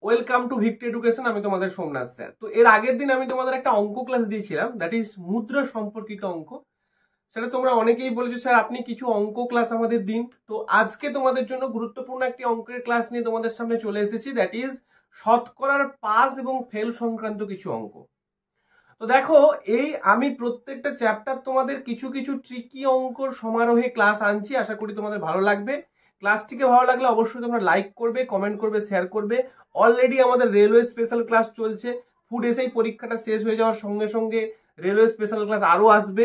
Welcome to ভিক্ট education. আমি তোমাদের Somnath sir. তো এর আগের দিন আমি তোমাদের একটা অঙ্ক ক্লাস দিয়েছিলাম, দ্যাট ইজ মুদ্রা সম্পর্কিত অঙ্ক। সেটা তোমরা অনেকেই বলেছো স্যার আপনি কিছু অঙ্ক ক্লাস আমাদের দিন। তো আজকে তোমাদের জন্য গুরুত্বপূর্ণ একটি অঙ্কের ক্লাস নিয়ে তোমাদের সামনে চলে এসেছি, দ্যাট ইজ শতকরার পাস এবং ফেল সংক্রান্ত কিছু অঙ্ক। তো দেখো, এই আমি প্রত্যেকটা চ্যাপ্টার তোমাদের কিছু কিছু ট্রিকি অঙ্কর সমারোহে ক্লাস আনছি। আশা করি তোমাদের ভালো লাগবে। ক্লাসটিকে ভালো লাগলে অবশ্যই তোমরা লাইক করবে, কমেন্ট করবে, শেয়ার করবে। অলরেডি আমাদের রেলওয়ে স্পেশাল ক্লাস চলছে। ফুড এসআই পরীক্ষাটা শেষ হয়ে যাওয়ার সঙ্গে সঙ্গে রেলওয়ে স্পেশাল ক্লাস আরও আসবে।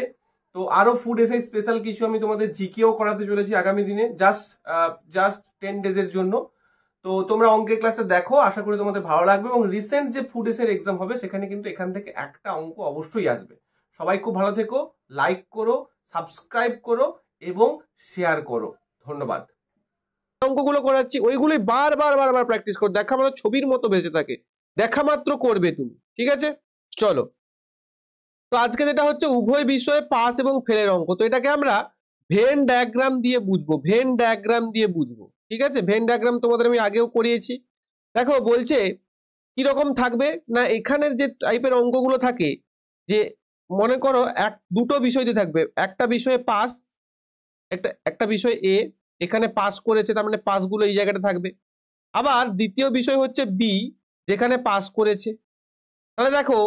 তো আরও ফুড এসআই স্পেশাল কিছু আমি তোমাদের জিকেও করাতে চলেছি আগামী দিনে, জাস্ট 10 ডেজের জন্য। তো তোমরা অঙ্কের ক্লাসটা দেখো, আশা করি তোমাদের ভালো লাগবে। এবং রিসেন্ট যে ফুড এসের এক্সাম হবে সেখানে কিন্তু এখান থেকে একটা অঙ্ক অবশ্যই আসবে। সবাই খুব ভালো থেকো, লাইক করো, সাবস্ক্রাইব করো এবং শেয়ার করো। ধন্যবাদ। অঙ্কগুলো করাচ্ছি ওইগুলোই বারবার প্র্যাকটিস করো। দেখা মাত্র ছবির মতো ভেসে থাকে, দেখা মাত্র করবে তুমি, ঠিক আছে? চলো, তো আজকে যেটা হচ্ছে উভয় বিষয়ে পাস এবং ফেলের অঙ্ক। তো এটাকে আমরা ভেন ডায়াগ্রাম দিয়ে বুঝবো, ভেন ডায়াগ্রাম দিয়ে বুঝবো, ঠিক আছে? ভেন ডায়াগ্রাম তোমাদের আমি আগেও করিয়েছি। দেখো বলছে কিরকম থাকবে না, এখানে যে টাইপের অঙ্কগুলো থাকে, যে মনে করো দুটো বিষয়তে থাকবে। একটা বিষয়ে পাস, একটা বিষয় এ, এখানে পাস করেছে, তার মানে পাসগুলো এই জায়গাটা থাকবে। আবার দ্বিতীয় বিষয় হচ্ছে বি, যেখানে পাস করেছে। তাহলে দেখো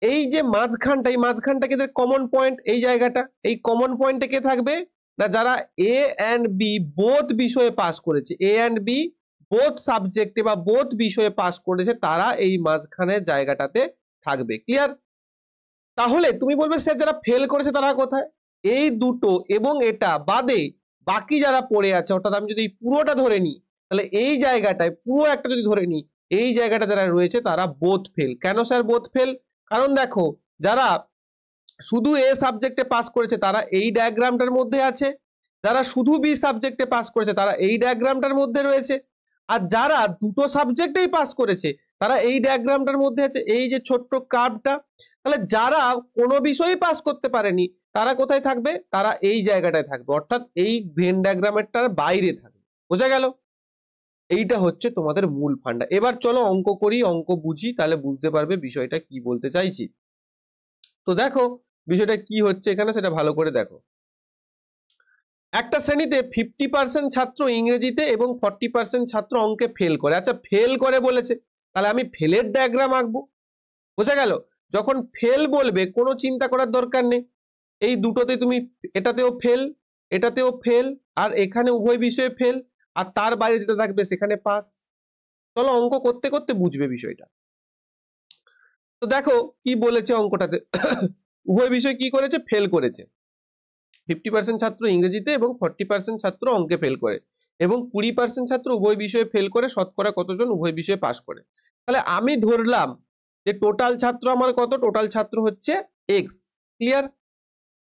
এই যে মাঝখানটা, এই মাঝখানটা কিন্তু কমন পয়েন্ট, এই জায়গাটা, এই কমন পয়েন্টে কে থাকবে না, যারা এ অ্যান্ড বি বোথ বিষয়ে পাস করেছে, এ অ্যান্ড বি বোথ সাবজেক্টে বা বোথ বিষয়ে পাস করেছে, তারা এই মাঝখানের জায়গাটাতে থাকবে। ক্লিয়ার? তাহলে তুমি বলবে স্যার যারা ফেল করেছে তারা কোথায়? এই দুটো এবং এটা বাদে বাকি যারা পড়ে আছে, অর্থাৎ আমি যদি পুরোটা ধরে নিই, তাহলে এই জায়গাটায় পুরো একটা যদি ধরে নিই, এই জায়গাটা যারা রয়েছে তারা বোথ ফেল। কেন স্যার বোথ ফেল? কারণ দেখো, যারা শুধু এ সাবজেক্টে পাস করেছে তারা এই ডায়াগ্রামটার মধ্যে আছে, যারা শুধু বি সাবজেক্টে পাস করেছে তারা এই ডায়াগ্রামটার মধ্যে রয়েছে, আর যারা দুটো সাবজেক্টেই পাস করেছে তারা এই ডায়াগ্রামটার মধ্যে আছে, এই যে ছোট্ট কার্ভটা। তাহলে যারা কোনো বিষয়েই পাস করতে পারেনি তারা কোথায় থাকবে? তারা এই জায়গাটায় থাকবে, অর্থাৎ এই ভেন ডায়াগ্রামেরটার বাইরে থাকবে। বোঝা গেল? এইটা হচ্ছে তোমাদের মূল ফান্ডা। এবার চলো অঙ্ক করি, অঙ্ক বুঝি, তাহলে বুঝতে পারবে বিষয়টা কি বলতে চাইছি। তো দেখো বিষয়টা কি হচ্ছে এখানে, সেটা ভালো করে দেখো। একটা শ্রেণীতে 50% ছাত্র ইংরেজিতে এবং 40% ছাত্র অঙ্কে ফেল করে। আচ্ছা, ফেল করে বলেছে, তাহলে আমি ফেলের ডায়াগ্রাম আঁকবো। বোঝা গেল? যখন ফেল বলবে কোনো চিন্তা করার দরকার নেই, এই দুটোতে তুমি এটাতেও ফেল, এটাতেও ফেল, আর এখানে উভয় বিষয়ে ফেল, আর তার বাইরে যেটা থাকবে সেখানে পাস। চলো অঙ্ক করতে করতে বুঝবে বিষয়টা। তো দেখো কি বলেছে অঙ্কটাতে। উভয় বিষয় কি করেছে? ফেল করেছে। 50% ছাত্র ইংরেজিতে এবং 40% ছাত্র অঙ্কে ফেল করে, এবং 20% ছাত্র উভয় বিষয়ে ফেল করে। শতকরা কতজন উভয় বিষয়ে পাস করে? তাহলে আমি ধরলাম যে টোটাল ছাত্র আমার কত? টোটাল ছাত্র হচ্ছে এক্স। ক্লিয়ার?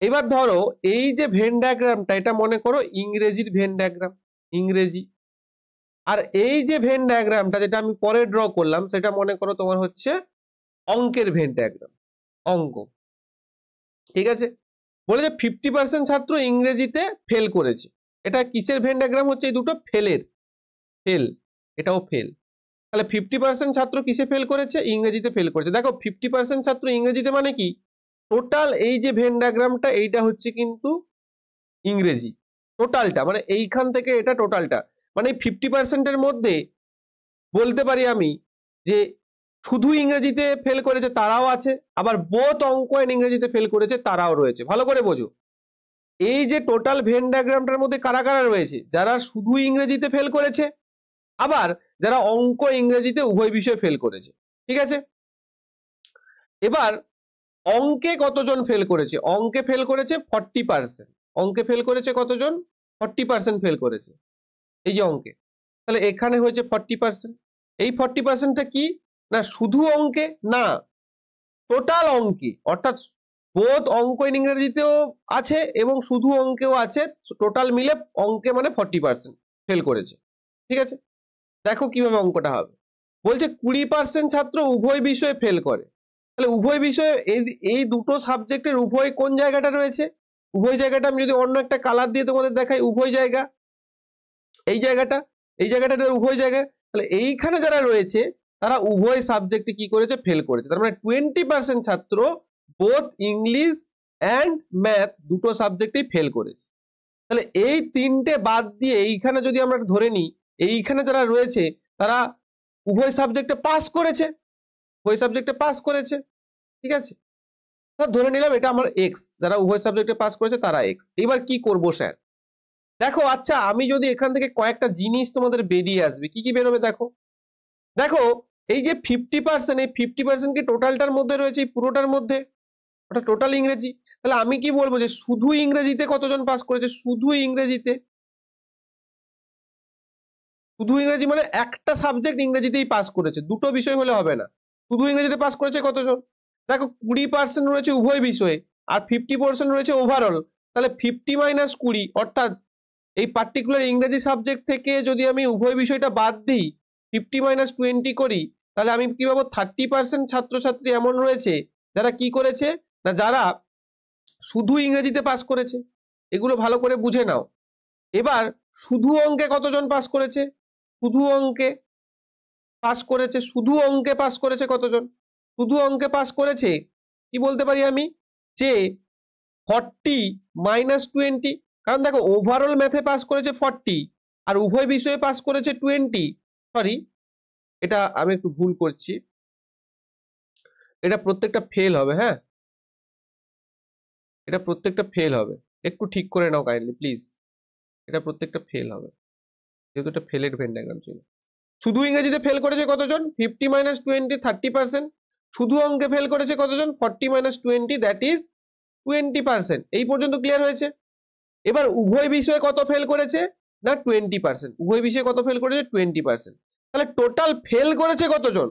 এবার ধরো এই যে ভেন ডায়াগ্রামটা, এটা মনে করো ইংরেজির ভেন ডায়াগ্রাম, ইংরেজি। আর এই যে ভেন ডায়াগ্রামটা যেটা আমি পরে ড্র করলাম, সেটা মনে করো তোমার হচ্ছে অঙ্কের ভেন ডায়াগ্রাম, অঙ্ক। ঠিক আছে? বলে যে 50% ছাত্র ইংরেজিতে ফেল করেছে। এটা কিসের ভেন ডায়াগ্রাম হচ্ছে? এই দুটো ফেলের, ফেল, এটাও ফেল। তাহলে 50% ছাত্র কিসে ফেল করেছে? ইংরেজিতে ফেল করেছে। দেখো 50% ছাত্র ইংরেজিতে মানে কি? টোটাল এই যে ভেন ডায়াগ্রামটা, এইটা হচ্ছে কিন্তু ইংরেজি টোটালটা, মানে এইখান থেকে এটা টোটালটা, মানে 50% এর মধ্যে বলতে পারি আমি যে শুধু ইংরেজিতে ফেল করেছে তারাও আছে, আবার বোথ অঙ্ক এন্ড ইংরেজিতে ফেল করেছে তারাও রয়েছে। ভালো করে বোঝো, এই যে টোটাল ভেন ডায়াগ্রামটার মধ্যে কারা কারা রয়েছে? যারা শুধু ইংরেজিতে ফেল করেছে, আবার যারা অঙ্ক ইংরেজিতে উভয় বিষয়ে ফেল করেছে। ঠিক আছে? এবার অঙ্কে কতজন ফেল করেছে? অঙ্কে ফেল করেছে 40%। অঙ্কে ফেল করেছে কতজন? 40% ফেল করেছে এই যে অঙ্কে। তাহলে এখানে হয়েছে 40%। এই 40%টা কি না, শুধু অঙ্কে না, টোটাল অঙ্কে, অর্থাৎ বোধ অঙ্ক ইংরেজিতেও আছে এবং শুধু অঙ্কেও আছে, টোটাল মিলে অঙ্কে মানে 40% ফেল করেছে। ঠিক আছে? দেখো কিভাবে অঙ্কটা হবে। বলছে 20% ছাত্র উভয় বিষয়ে ফেল করে। তাহলে উভয় বিষয়ে এই দুটো সাবজেক্টের উভয় কোন জায়গাটা রয়েছে? উভয় জায়গাটা আমি যদি অন্য একটা কালার দিয়ে তোমাদের দেখাই, উভয় জায়গা, এই জায়গাটা, এই জায়গাটা উভয় জায়গা। তাহলে এইখানে যারা রয়েছে তারা উভয় সাবজেক্টে কি করেছে, ফেল করেছে। তার মানে 20% ছাত্র বোথ ইংলিশ অ্যান্ড ম্যাথ দুটো সাবজেক্টেই ফেল করেছে। তাহলে এই তিনটে বাদ দিয়ে এইখানে যদি আমরা ধরে নিই, এইখানে যারা রয়েছে তারা উভয় সাবজেক্টে পাস করেছে, উভয় সাবজেক্টে পাস করেছে, ঠিক আছে। ধরে নিলাম এটা আমার এক্স, যারা উভয় সাবজেক্টে পাস করেছে তারা এক্স। এবার কি করব স্যার? দেখো, আচ্ছা আমি যদি এখান থেকে কয়েকটা জিনিস তোমাদের বেরিয়ে আসবে, কি কি বেরোবে দেখো। দেখো এই যে 50%, এই 50% কি টোটালটার মধ্যে রয়েছে, এই পুরোটার মধ্যে, ওটা টোটাল ইংরেজি। তাহলে আমি কি বলবো যে শুধু ইংরেজিতে কতজন পাস করেছে, শুধু ইংরেজিতে, শুধু ইংরেজি মানে একটা সাবজেক্ট ইংরেজিতেই পাস করেছে, দুটো বিষয় হলে হবে না, শুধু ইংরেজিতে পাস করেছে কতজন। দেখো 20% রয়েছে উভয় বিষয়ে আর 50% রয়েছে ওভারঅল। তাহলে 50 মাইনাস 20 অর্থাৎ এই পার্টিকুলার ইংরেজি সাবজেক্ট থেকে যদি আমি উভয় বিষয়টা বাদ দিই, 50 মাইনাস 20 করি, তাহলে আমি কি পাবো, 30% ছাত্রছাত্রী এমন রয়েছে যারা কি করেছে না, যারা শুধু ইংরেজিতে পাস করেছে। এগুলো ভালো করে বুঝে নাও। এবার শুধু অঙ্কে কতজন পাস করেছে, শুধু অঙ্কে পাস করেছে, শুধু অঙ্কে পাস করেছে কতজন, শুধু অঙ্কে পাস করেছে কি বলতে পারি আমি, যে 40 মাইনাস 20। কারণ দেখো ওভারঅল ম্যাথে পাস করেছে 40 আর উভয় বিষয়ে পাস করেছে 20। সরি, এটা আমি একটু ভুল করছি, এটা প্রত্যেকটা ফেল হবে। হ্যাঁ, এটা প্রত্যেকটা ফেল হবে, একটু ঠিক করে নাও কাইন্ডলি প্লিজ। এটা প্রত্যেকটা ফেল হবে, যেহেতু এটা ফেলের ভেন ডায়াগ্রাম ছিল। শুধু ইংরেজিতে ফেল করেছে কতজন, 50 মাইনাস 20 30%। শুধু অঙ্কে ফেল করেছে কতজন, 40 মাইনাস 20 দ্যাট ইজ 20%। এই পর্যন্ত ক্লিয়ার হয়েছে। এবার উভয় বিষয়ে কত ফেল করেছে না 20%, উভয় বিষয়ে কত ফেল করেছে 20%। তাহলে টোটাল ফেল করেছে কতজন,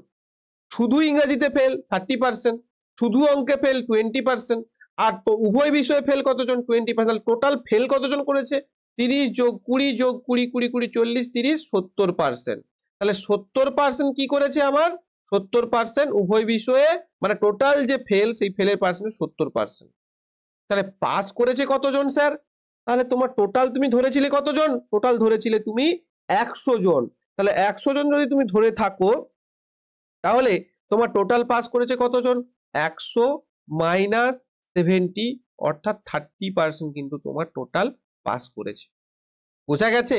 শুধু ইংরেজিতে ফেল 30%, শুধু অঙ্কে ফেল 20%, আর উভয় বিষয়ে ফেল কতজন 20%। টোটাল ফেল কতজন করেছে, 30 যোগ 20 যোগ 20 20 20 40 30 70%। তাহলে 70% কি করেছে আমার, 70% উভয় বিষয়ে, মানে টোটাল যে ফেল সেই ফেলের পার্সেন্ট 70%। তাহলে পাস করেছে কতজন স্যার, তাহলে তোমার টোটাল তুমি ধরেছিলে কতজন, টোটাল ধরেছিলে তুমি 100 জন। তাহলে 100 জন যদি তুমি ধরে থাকো, তাহলে তোমার টোটাল পাস করেছে কতজন, 100 মাইনাস 70 অর্থাৎ 30% কিন্তু তোমার টোটাল পাস করেছে। বোঝা গেছে?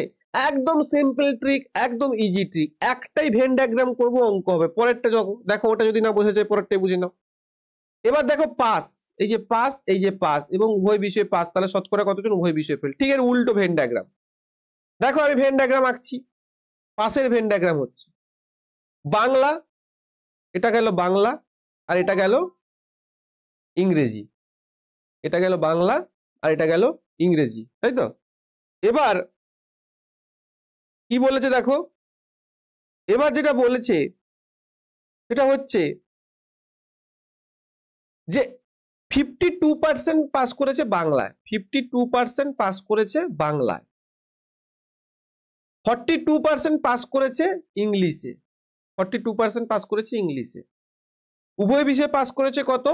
একদম সিম্পল ট্রিক, একদম ইজি ট্রিক। একটাই ভেন ডায়াগ্রাম করবো, অঙ্ক হবে। পরেরটা দেখো, ওটা যদি না বোঝা যায় পরেরটাই বুঝে নাও। এবার দেখো পাস, এই যে পাস, এই যে পাস এবং উভয় বিষয়ে পাস, তাহলে শতকরা কতজন উভয় বিষয়ে ফেল। ঠিক এর উল্টো ভেন ডায়াগ্রাম। দেখো আমি ভেন ডায়াগ্রাম আঁকছি, পাসের ভেন ডায়াগ্রাম হচ্ছে বাংলা, এটা গেল বাংলা আর এটা গেল ইংরেজি, এটা গেল বাংলা আর এটা গেল ইংরেজি, তাই তো। এবার কি বলেছে দেখো, এবার যেটা বলেছে সেটা হচ্ছে যে 52% পাস করেছে বাংলায়, 52% পাস করেছে বাংলায়, 42% পাস করেছে ইংলিশে, 42% পাস করেছে ইংলিশে, উভয় বিষয়ে পাস করেছে কত,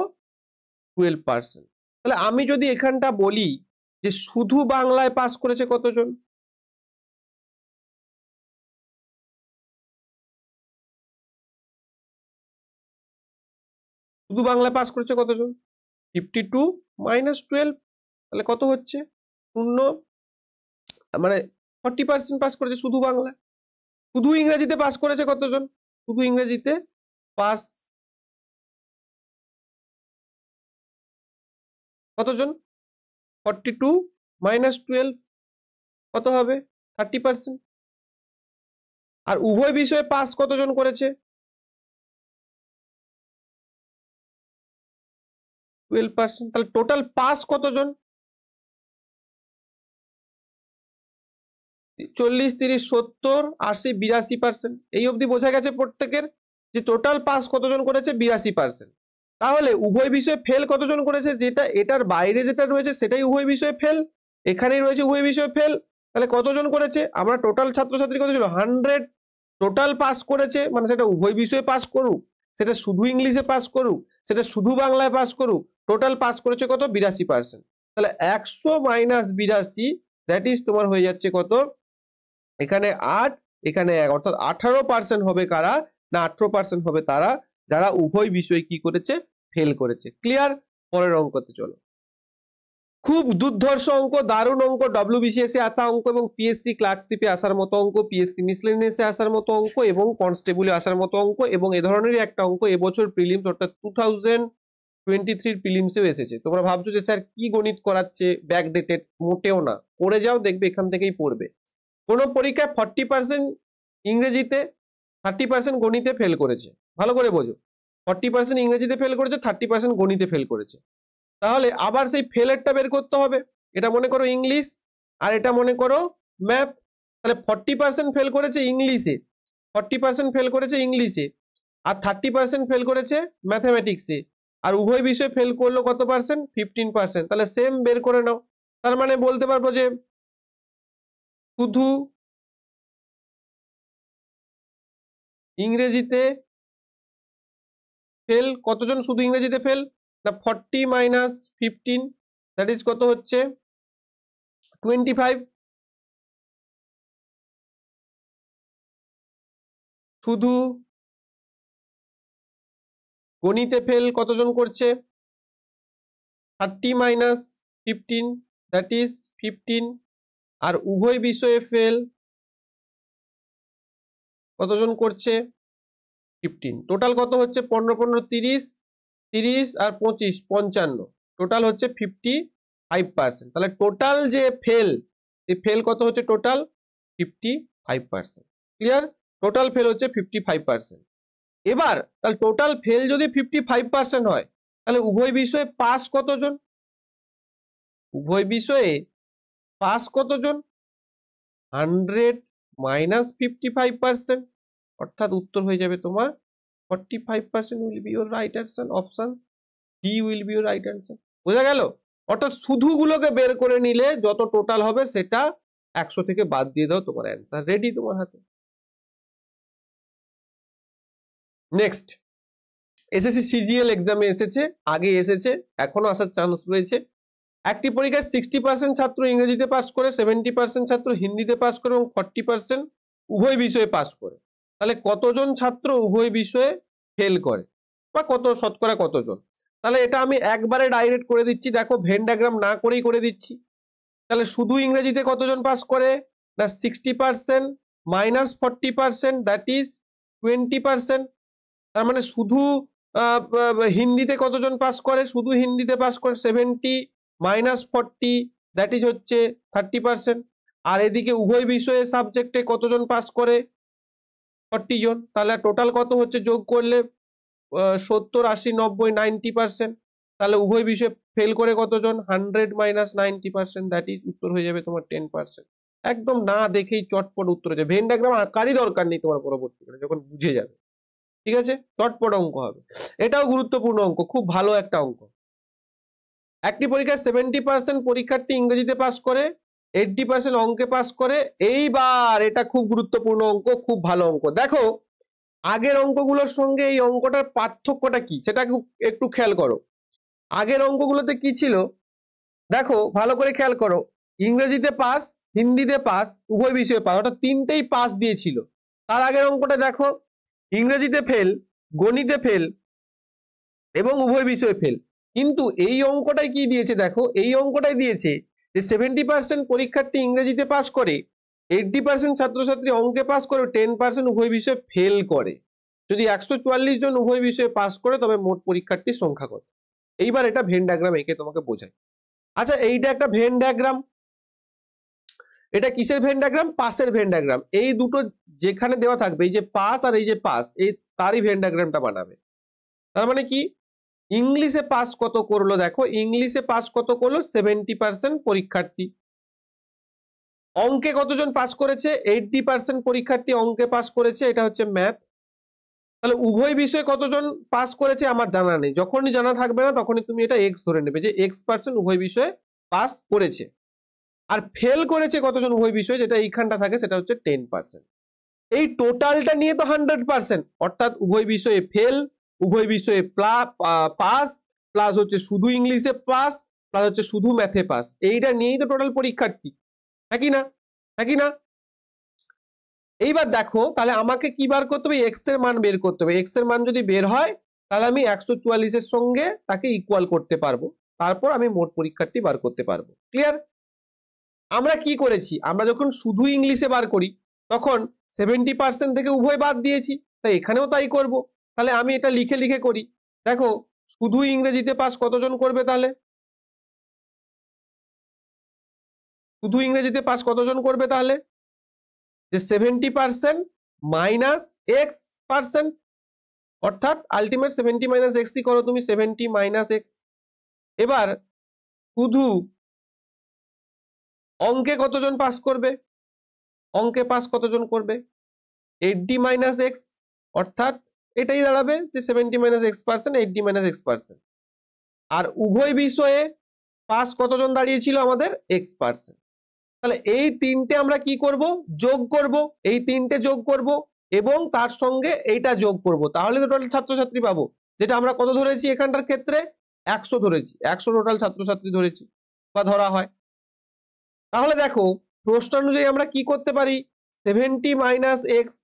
12%। তাহলে আমি যদি এখানটা বলি যে শুধু বাংলায় পাস করেছে কতজন, শুধু বাংলায় পাস করেছে কতজন, 52 মাইনাস 12, তাহলে কত হচ্ছে, 0, মানে 40% পাস করেছে শুধু বাংলা। শুধু ইংরেজিতে পাস করেছে কতজন, শুধু ইংরেজিতে পাস কতজন, 42 মাইনাস 12 কত হবে, 30%। আর উভয় বিষয়ে পাস কতজন করেছে, 12%। তাহলে টোটাল পাস কতজন, 40 30 70 80 82%। এই অবধি বোঝা গেছে প্রত্যেকের যে টোটাল পাস কতজন করেছে, 82%। তাহলে উভয় বিষয়ে ফেল কতজন করেছে, যেটা এটার বাইরে যেটা রয়েছে সেটাই উভয় বিষয়ে ফেল, এখানেই রয়েছে উভয় বিষয়ে ফেল। তাহলে কতজন করেছে, আমরা টোটাল ছাত্রছাত্রী কত ছিল 100, টোটাল পাস করেছে, মানে সেটা উভয় বিষয়ে পাস করুক, সেটা শুধু ইংলিশে পাস করুক, সেটা শুধু বাংলায় পাস করুক, টোটাল পাস করেছে কত, 82%। তাহলে 100 মাইনাস 82 দ্যাট ইজ তোমার হয়ে যাচ্ছে কত, এখানে 8 এখানে 1, অর্থাৎ 18% হবে কারা, না 18% হবে তারা যারা উভয় বিষয় কি করেছে, ফেল করেছে। ক্লিয়ার? পরের অঙ্কতে চলো। খুব দুর্ধর্ষ অঙ্ক, দারুণ অঙ্ক, WBCS এ আসা অঙ্ক এবং পিএসসি ক্লার্কশিপে আসার মতো অঙ্ক, পিএসসি মিসলেনিয়াসে আসার মতো অঙ্ক এবং কনস্টেবলে আসার মতো অঙ্ক, এবং এ ধরনেরই একটা অঙ্ক এবছর প্রিলিমস অর্থাৎ 2023 প্রিলিমসেও এসেছে। তোমরা ভাবছো যে স্যার কি গণিত করাচ্ছে, ব্যাকডেটেড, মোটেও না। পড়ে যাও, দেখবে এখান থেকেই পড়বে। কোন পরীক্ষায় 40% ইংরেজিতে, 30% গণিতে ফেল করেছে। ভালো করে বোঝো, 40% ইংরেজিতে ফেল করেছে, 30% গণিতে ফেল করেছে। তাহলে আবার সেই ফেলেরটা বের করতে হবে। এটা মনে করো ইংলিশ আর এটা মনে করো ম্যাথ। তাহলে 40% ফেল করেছে ইংলিশে, 40% ফেল করেছে ইংলিশে, আর 30% ফেল করেছে ম্যাথমেটিক্সে। আর উভয় বিষয়ে ফেল করলো কত পার্সেন্ট? 15%। তাহলে সেম বের করে নাও। তার মানে বলতে পারবো যে শুধু ইংরেজিতে ফেল কতজন? শুধু ইংরেজিতে ফেল না 40 মাইনাস 15, দ্যাট ইজ কত হচ্ছে? 25। শুধু গণিতে ফেল কতজন করছে? 30 মাইনাস 15, দ্যাট ইজ 15। আর উভয় বিষয়ে ফেল কতজন করছে? 15। টোটাল কত হচ্ছে? 15 15 30, 30 আর 25 55, টোটাল হচ্ছে 55%। তাহলে টোটাল যে ফেল, এই ফেল কত হচ্ছে? টোটাল 55%। ক্লিয়ার? টোটাল ফেল হচ্ছে 55%। এবার তাহলে টোটাল ফেল যদি 55% হয়, তাহলে উভয় বিষয়ে পাস কতজন? উভয় বিষয়ে পাস কতজন? 100 মাইনাস 55%, অর্থাৎ উত্তর হয়ে যাবে তোমার 45% will be your right answer. Option D will be your right answer. বোঝা গেল? অর্থাৎ শুধুগুলোকে বের করে নিলে যত টোটাল হবে সেটা 100 থেকে বাদ দিয়ে দাও, তোমার অ্যান্সার রেডি তোমার হাতে। নেক্সট, এসএসসি সিজিএল এক্সামে এসেছে, আগে এসেছে, এখনো আসার চান্স রয়েছে। একটি পরীক্ষায় 60% ছাত্র ইংরেজিতে পাস করে, 70% ছাত্র হিন্দিতে পাস করে এবং 40% উভয় বিষয়ে পাস করে। তাহলে কতজন ছাত্র উভয় বিষয়ে ফেল করে, বা কত শতকরা কতজন? তাহলে এটা আমি একবারে ডাইরেক্ট করে দিচ্ছি, দেখো ভেন ডায়াগ্রাম না করেই করে দিচ্ছি। তাহলে শুধু ইংরেজিতে কতজন পাস করে? না 60% মাইনাস 40%, দ্যাট ইজ 20%। তার মানে শুধু হিন্দিতে কতজন পাস করে? শুধু হিন্দিতে পাস করে 70 মাইনাস 40, দ্যাট ইজ হচ্ছে 30%। আর এদিকে উভয় বিষয়ে সাবজেক্টে কতজন পাস করে? 40 জন। তাহলে টোটাল কত হচ্ছে যোগ করলে? 70 80 90 90%। তাহলে উভয় বিষয়ে ফেল করে কতজন? 100 মাইনাস 90%, দ্যাট ইজ উত্তর হয়ে যাবে তোমার 10%। একদম না দেখেই চটপট উত্তর হয়ে যাবে। ভেন ডায়াগ্রাম আঁকারই দরকার নেই তোমার পরবর্তীকালে যখন বুঝে যাবে। ঠিক আছে, চটপট অঙ্ক হবে। এটাও গুরুত্বপূর্ণ অঙ্ক, খুব ভালো একটা অঙ্ক। একটি পরীক্ষায় 70% পরীক্ষার্থী ইংরেজিতে পাস করে, 80% অঙ্কে পাস করে। এইবার এটা খুব গুরুত্বপূর্ণ অঙ্ক, খুব ভালো অঙ্ক। দেখো আগের অঙ্কগুলোর সঙ্গে এই অঙ্কটার পার্থক্যটা কি সেটা একটু খেয়াল করো। আগের অঙ্কগুলোতে কি ছিল দেখো, ভালো করে খেয়াল করো। ইংরেজিতে পাস, হিন্দিতে পাস, উভয় বিষয়ে পাস, অর্থাৎ তিনটেই পাস দিয়েছিল। তার আগের অঙ্কটা দেখো, ইংরেজিতে ফেল, গণিতে ফেল এবং উভয় বিষয়ে ফেল। কিন্তু এই অঙ্কটাই কি দিয়েছে দেখো, এই অঙ্কটাই দিয়েছে যে 70% পরীক্ষার্থী ইংরেজিতে পাস করে, 80% ছাত্রছাত্রী অঙ্কে পাস করে, 10% উভয় বিষয়ে ফেল করে। যদি 144 জন উভয় বিষয়ে পাস করে তবে মোট পরীক্ষার্থীর সংখ্যা কত? এইবার এটা ভেন ডায়াগ্রাম এঁকে তোমাকে বোঝাই। আচ্ছা, এইটা একটা ভেন ডায়াগ্রাম। এটা কিসের ভেন ডায়াগ্রাম? পাসের ভেন ডায়াগ্রাম। এই দুটো যেখানে দেওয়া থাকবে, এই যে পাস আর এই যে পাস, এই তারই ভেন ডায়াগ্রামটা বানাবে। তার মানে কি, ইংলিশে পাস কত করলো দেখো, ইংলিশে পাস কত করলো? 70% পরীক্ষার্থী। অঙ্কে কতজন পাস করেছে? 80% পরীক্ষার্থী অঙ্কে পাস করেছে, এটা হচ্ছে ম্যাথ। তাহলে উভয় বিষয়ে কতজন পাস করেছে আমার জানা নেই। যখনই জানা থাকবে না তখনই তুমি এটা এক্স ধরে নেবে যে X% উভয় বিষয়ে পাস করেছে। আর ফেল করেছে কতজন উভয় বিষয়ে, যেটা এইখানটা থাকে সেটা হচ্ছে 10%। এই টোটালটা নিয়ে তো 100%, অর্থাৎ উভয় বিষয়ে ফেল, উভয় বিষয়ে পাস, প্লাস হচ্ছে শুধু ইংলিশে পাস, প্লাস হচ্ছে শুধু ম্যাথে পাস। এইটা নিয়েই তো টোটাল পরীক্ষার্থী, নাকি না? নাকি না? এইবার দেখো তাহলে আমাকে কি বার করতে হবে, এক্স এর মান বের করতে হবে। এক্স এর মান যদি বের হয় তাহলে আমি 144 এর সঙ্গে তাকে ইকুয়াল করতে পারবো, তারপর আমি মোট পরীক্ষার্থী বার করতে পারবো। ক্লিয়ার? আমরা কি করেছি, আমরা যখন শুধু ইংলিশে বার করি তখন 70% থেকে উভয় বাদ দিয়েছি, তাই এখানেও তাই করব। তাহলে আমি এটা লিখে লিখে করি। দেখো শুধু ইংরেজিতে পাস কতজন করবে, তাহলে শুধু ইংরেজিতে পাস কতজন করবে, তাহলে যে 70% মাইনাস এক্স পার্সেন্ট, অর্থাৎ আলটিমেট 70 মাইনাস এক্স করো তুমি, 70 মাইনাস এক্স। এবার শুধু অঙ্কে কতজন পাস করবে, অঙ্কে পাস কতজন করবে, 80 মাইনাস এক্স, অর্থাৎ এটাই দাঁড়াবে যে 70 minus X percent, 80 minus X percent. আর উভয় বিষয়ে পাস কতজন দাঁড়িয়েছিল আমাদের, এক্স পার্সেন্ট। তাহলে এই তিনটে আমরা কি করব, যোগ করব, এই তিনটে যোগ করব এবং তার সঙ্গে এইটা যোগ করব, তাহলে টোটাল ছাত্রছাত্রী পাবো। যেটা আমরা কত ধরেছি এখানটার ক্ষেত্রে, 100 ধরেছি, 100 টোটাল ছাত্রছাত্রী ধরেছি বা ধরা হয়। তাহলে দেখো প্রশ্ন অনুযায়ী আমরা কি করতে পারি, 70 minus x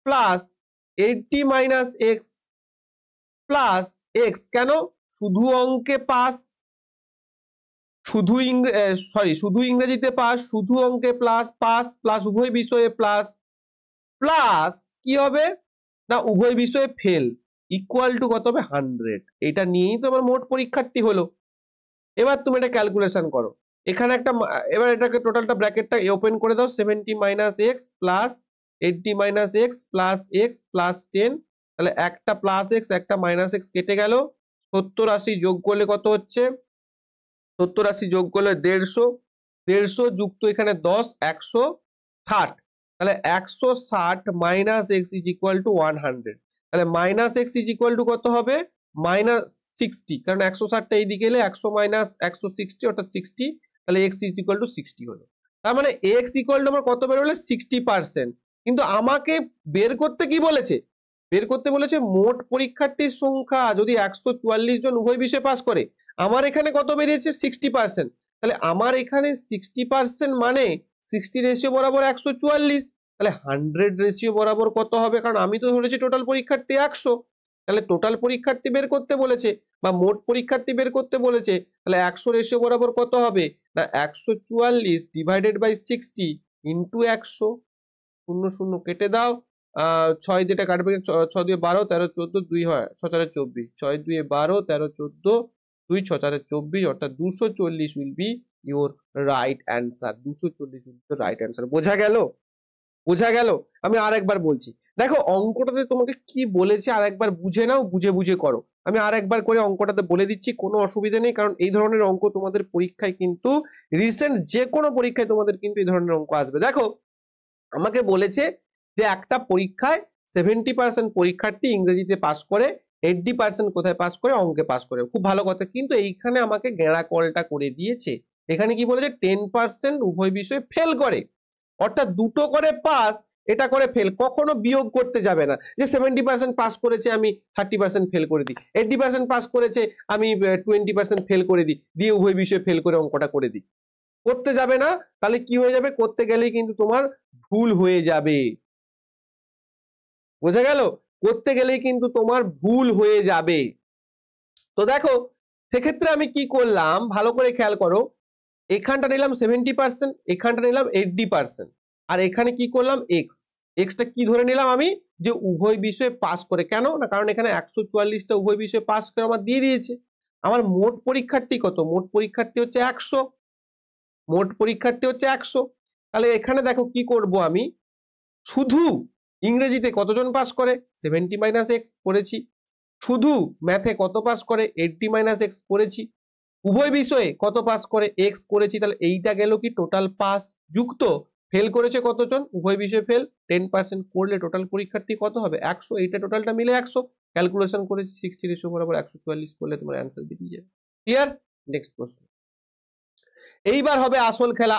plus 80 minus x plus x, কেন, শুধু অঙ্কে পাস, শুধু শুধু ইংরেজিতে পাস, শুধু অঙ্কে প্লাস, পাস প্লাস উভয় বিষয়ে প্লাস, প্লাস কি হবে না উভয় বিষয়ে ফেল, ইকুয়াল টু কত হবে, 100। এটা নিয়েই তো আমার মোট পরীক্ষার্থী হলো। এবার তুমি এটা ক্যালকুলেশন করো, এখানে একটা, এবার এটাকে টোটালটা ব্র্যাকেটটা ওপেন করে দাও, 70 minus x plus 80 minus x plus x plus 10, তাহলে একটা প্লাস এক্স একটা মাইনাস এক্স কেটে গেল, 70 80 যোগ করলে কত হচ্ছে, 70 80 যোগ করলে 150, 150 যুক্ত এখানে 10, 160, তাহলে 160 minus x is equal to 100। তাহলে minus x is equal to কত হবে, -60, কারণ 160টা এইদিকে এলে 100 মাইনাস 160 অর্থাৎ 60, তাহলে এক্স ইজ ইকুয়াল টু 60 হলো। তার মানে এক্স ইকুয়াল টু আমার কত বের হলো, 60%। কিন্তু আমাকে বের করতে কি বলেছে, বের করতে বলেছে মোট পরীক্ষার্থীর সংখ্যা যদি 144 জন উভয় বিষয়ে পাস করে, আমার এখানে কত বেরিয়েছে, 60%। তাহলে আমার এখানে 60% মানে 60 রেশিও বরাবর 144, তাহলে 100 রেশিও বরাবর কত হবে, কারণ আমি তো ধরেছি টোটাল পরীক্ষার্থী 100, তাহলে টোটাল পরীক্ষার্থী বের করতে বলেছে বা মোট পরীক্ষার্থী বের করতে বলেছে, তাহলে 100 রেশিও বরাবর কত হবে না 144 ডিভাইডেড বাই 60 ইন্টু 100, 0 0 কেটে দাও, 6 দিয়ে কাটবে, 6 দিয়ে 12 13 14 2 হয় 6 4 24, 6 2 12 13 14 2 6 4 24, অর্থাৎ 240 will be your right answer. 240 will be right answer. বোঝা গেল, বোঝা গেল? আমি আরেকবার বলছি, দেখো অঙ্কটাতে তোমাকে কি বলেছে আরেকবার বুঝে নাও, বুঝে বুঝে করো। আমি আরেকবার করে অঙ্কটাতে বলে দিচ্ছি, কোনো অসুবিধা নেই, কারণ এই ধরনের অঙ্ক তোমাদের পরীক্ষায় কিন্তু রিসেন্ট যে কোনো পরীক্ষায় তোমাদের কিন্তু এই ধরনের অঙ্ক আসবে। দেখো আমাকে বলেছে যে একটা পরীক্ষায় 70% পরীক্ষার্থী ইংরেজিতে পাস করে, 80% কোথায় পাস করে, অঙ্কে পাস করে। খুব ভালো কথা, কিন্তু এইখানে আমাকে গেঁড়া কলটা করে দিয়েছে। এখানে কি বলেছে, 10% উভয় বিষয়ে ফেল করে, অর্থাৎ দুটো করে পাস, এটা করে ফেল, কখনো বিয়োগ করতে যাবে না যে 70% পাস করেছে আমি 30% ফেল করে দিই, 80% পাস করেছে আমি 20% ফেল করে দিই, দিয়ে উভয় বিষয়ে ফেল করে অঙ্কটা করে দিই, করতে যাবে না। তাহলে কি হয়ে যাবে, করতে গেলেই কিন্তু তোমার ভুল হয়ে যাবে। বোঝা গেল? করতে গেলেই কিন্তু তোমার ভুল হয়ে যাবে। তো দেখো সেক্ষেত্রে আমি কি করলাম, ভালো করে খেয়াল করো, এখানটা নিলাম 70%, এখানটা নিলাম 80%, আর এখানে কি করলাম, এক্স, এক্সটা কি ধরে নিলাম আমি, যে উভয় বিষয়ে পাস করে। কেন না, কারণ এখানে 144টা উভয় বিষয়ে পাস করে আমার দিয়ে দিয়েছে। আমার মোট পরীক্ষার্থী কত, মোট পরীক্ষার্থী হচ্ছে 100, মোট পরীক্ষার্থী হচ্ছে 100। তাহলে এখানে দেখো কি করব আমি, শুধু ইংরেজিতে কতজন পাস করে, 70 মাইনাস এক্স করেছি, শুধু ম্যাথে কত পাস করে, 80 মাইনাস এক্স করেছি, উভয় বিষয়ে কত পাস করে, এক্স করেছি। তাহলে এইটা গেল কি টোটাল পাস, যুক্ত ফেল করেছে কতজন, উভয় বিষয়ে ফেল, 10% করলে টোটাল পরীক্ষার্থী কত হবে, 100। এইটা টোটালটা মিলে 100, ক্যালকুলেশন করেছি 60 রেশিও বরাবর 144 করলে তোমার অ্যান্সার বেরিয়ে যাবে। ক্লিয়ার? নেক্সট প্রশ্ন। এইবার হবে আসল খেলা।